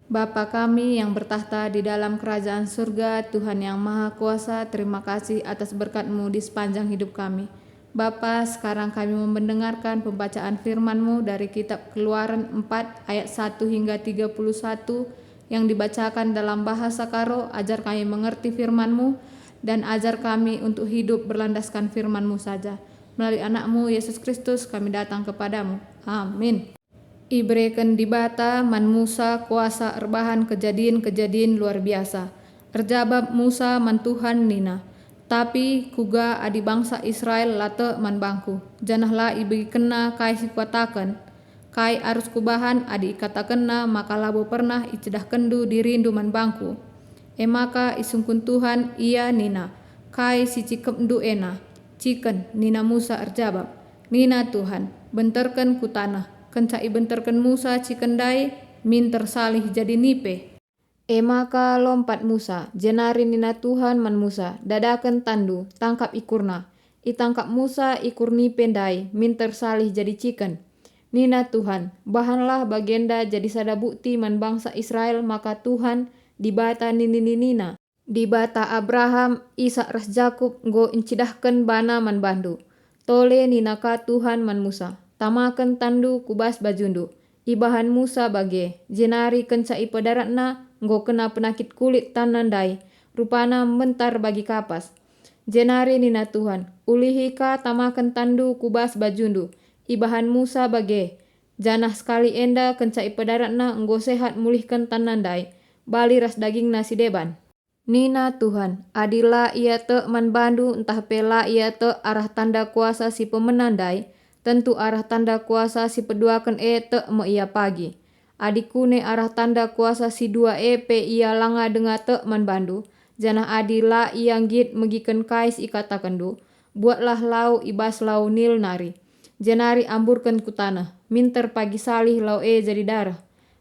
Bapa kami yang bertahta di dalam kerajaan surga, Tuhan yang Maha Kuasa, terima kasih atas berkat-Mu di sepanjang hidup kami. Bapa, sekarang kami mendengarkan pembacaan firman-Mu dari kitab Keluaran 4 ayat 1 hingga 31 yang dibacakan dalam bahasa Karo. Ajar kami mengerti firman-Mu dan ajar kami untuk hidup berlandaskan firman-Mu saja. Melalui anak-Mu Yesus Kristus kami datang kepadamu. Amin. Ibreken dibata man Musa kuasa erbahan kejadian-kejadian luar biasa. Erjabab Musa man Tuhan nina. Tapi kuga adi bangsa Israel late man bangku. Janahlah ibegi kena kai sikuatakan. Kai arus kubahan adi ikatakenna maka labo pernah icedah kendu dirindu man bangku. Maka isungkun Tuhan ia nina. Kai si cikemdu ena. Ciken nina Musa erjabab. Nina Tuhan benterken ku tanah. Kencai benterken Musa cikendai min tersalih jadi nipe. Maka lompat Musa, jenari nina Tuhan man Musa, dadakan tandu, tangkap ikurna. Itangkap Musa ikur nipe ndai, min tersalih jadi ciken. Nina Tuhan, bahanlah bagenda jadi sada bukti man bangsa Israel, maka Tuhan dibata nina. Dibata Abraham, Ishak ras Jakub go incidahkan bana man bandu. Tole ninaka Tuhan man Musa. Tamakan tandu kubas bajundu. Ibahan Musa bage. Jenari kencai padaratna nggo kena penakit kulit tanandai. Rupana mentar bagi kapas. Jenari nina Tuhan. Ulihi ka tamakan tandu kubas bajundu. Ibahan Musa bage. Janah sekali enda kencai padaratna nggo sehat mulihkan tanandai. Bali ras daging nasi deban. Nina Tuhan, adila ia te man bandu entah pela ia te arah tanda kuasa si pemenandai. Tentu arah tanda kuasa si peduakan te me ia pagi. Adikune arah tanda kuasa si dua pe ia langa denga te man bandu. Janah adila iang git megiken kais ikatakendu. Buatlah lau ibas lau nil nari. Jenari amburkan ku tanah. Minter pagi salih lau jadi darah.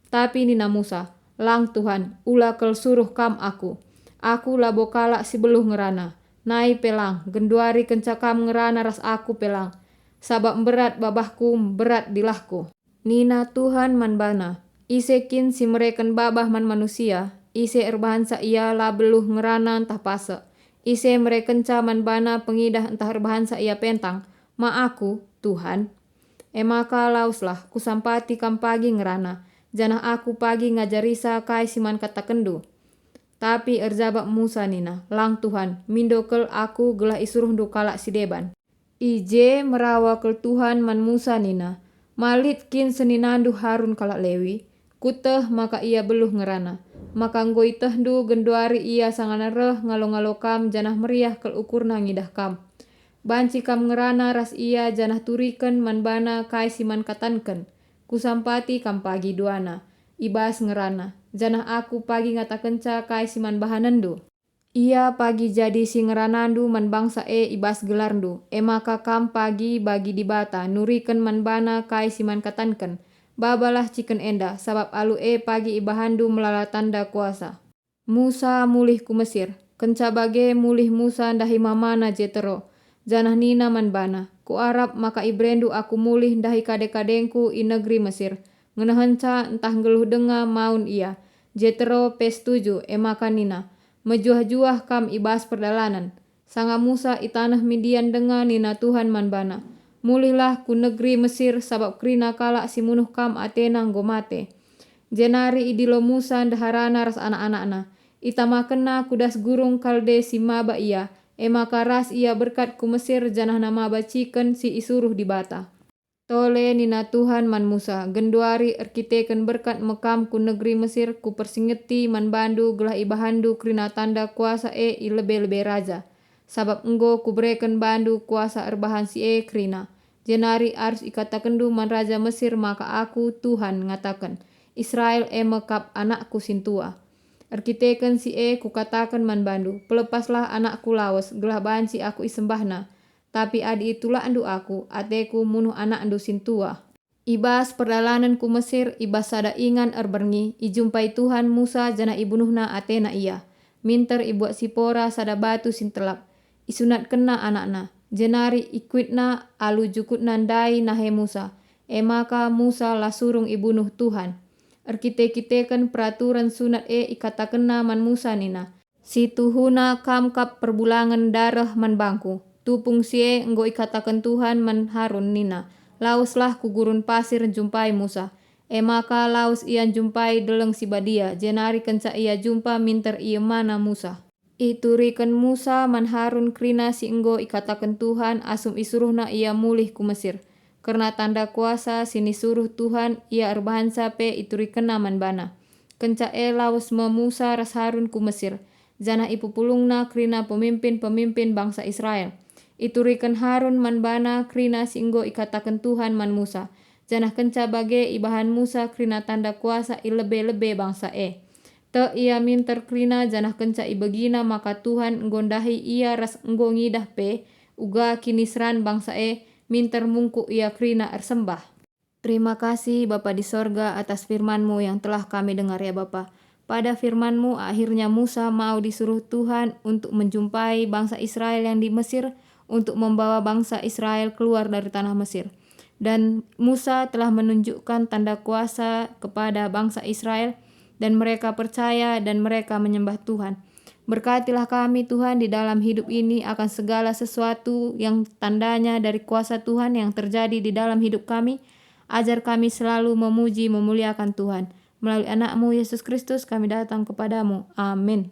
Tapi nina Musa, lang Tuhan, ula kel suruh kam aku. Aku labo kalak si beluh ngerana. Nai pelang, genduari kencakam ngerana ras aku pelang. Sabab berat babahku berat dilahku. Nina Tuhan man bana. Isekin si mereken babah man manusia. Ise erbahansa ia la beluh ngerana entah pase. Ise mereken man bana pengidah entah erbahansa ia pentang. Ma aku, Tuhan. Maka lauslah kusampati kam pagi ngerana. Janah aku pagi ngajarisa kai siman kata kendu. Tapi erjabab Musa nina, lang Tuhan, mindokel aku gelah isuruh du kalak si deban. Ije merawa kel Tuhan man Musa nina, malit kin seninandu Harun kalak Lewi, kuteh maka ia beluh ngerana. Maka ngoi tehdu genduari ia sangana reh ngalo-ngalo kam janah meriah kel ukurna ngidah kam. Banci kam ngerana ras ia janah turiken man bana kai siman katanken. Kusampati kam pagi duana. Ibas ngerana, janah aku pagi ngata kenca kai siman bahanandu. Ia pagi jadi si ngeranandu man bangsa ibas gelarndu. Maka kam pagi bagi dibata, nuriken man bana kai siman katanken. Babalah ciken enda, sabab alu pagi ibahandu melala tanda kuasa. Musa mulih ku Mesir, kenca bage mulih Musa ndahi mamana Jetero. Janah nina man bana, ku Arab maka ibrendu aku mulih ndahi kade-kadengku i negeri Mesir. Ngenahanca entah ngeluh denga maun ia. Jetero pestuju maka nina. Mejuah-juah kam ibas perdalanan. Sanga Musa itanah Midian denga nina Tuhan man bana. Mulihlah ku negeri Mesir sabab krina kalak si munuh kam Atena nggo mate. Jenari idilo Musa ndaharana ras anak-anakna. Itama kena kudas gurung kalde si maba ia. Maka ras ia berkat ku Mesir janah nama baciken si isuruh dibata. Tole nina Tuhan man Musa, genduari erkiteken berkat mekam ku negeri Mesir ku persingeti man bandu gelah ibahandu krina tanda kuasa i lebe-lebe raja. Sabab enggo ku bereken bandu kuasa erbahan si krina. Jenari arus ikatakendu man raja Mesir maka aku Tuhan ngatakan. Israel mekap anakku sintua. Erkiteken si ku katakan man bandu, pelepaslah anakku lawas gelah banci aku isembahna. Tapi adi itulah andu aku, ateku munuh anak andu sintua. Ibas perdalanan ku Mesir, ibas sada ingan erberngi, ijumpai Tuhan Musa jana ibunuhna Atena ia. Minter ibuat Sipora sada batu sintelap. Isunat kena anakna, jenari ikuitna alu jukut nandai nahe Musa. Maka Musa lah surung ibunuh Tuhan. Arkite-kitekan peraturan sunat ikatakena man Musa nina. Si tuhuna kamkap perbulangan darah man bangku. Tupung sie enggo ikatakan Tuhan man Harun nina. Lauslah ku gurun pasir jumpai Musa. Maka laus ia jumpai deleng si badia. Jenari kenca ia jumpa minter ia mana Musa. Iturikan Musa man Harun krina si enggo ikatakan Tuhan asum isuruhna ia mulih ku Mesir. Karena tanda kuasa sini suruh Tuhan ia erbahan sape iturikan naman bana. Kenca laus Musa ras Harun ku Mesir. Jana ipupulungna krina pemimpin-pemimpin bangsa Israel. Iturikan Harun man bana krina si enggo ikatakan Tuhan man Musa. Jana kenca bage ibahan Musa krina tanda kuasa ilebe-lebe bangsa Te ia minter krina janah kenca ibagina maka Tuhan nggondahi ia ras enggo ngidah pe uga kinisran bangsa minter mungku ia krina ersembah. Terima kasih Bapa di sorga atas firman-Mu yang telah kami dengar ya Bapa. Pada firman-Mu akhirnya Musa mau disuruh Tuhan untuk menjumpai bangsa Israel yang di Mesir untuk membawa bangsa Israel keluar dari tanah Mesir. Dan Musa telah menunjukkan tanda kuasa kepada bangsa Israel dan mereka percaya dan mereka menyembah Tuhan. Berkatilah kami Tuhan di dalam hidup ini akan segala sesuatu yang tandanya dari kuasa Tuhan yang terjadi di dalam hidup kami. Ajar kami selalu memuji memuliakan Tuhan. Melalui anak-Mu Yesus Kristus kami datang kepadamu. Amin.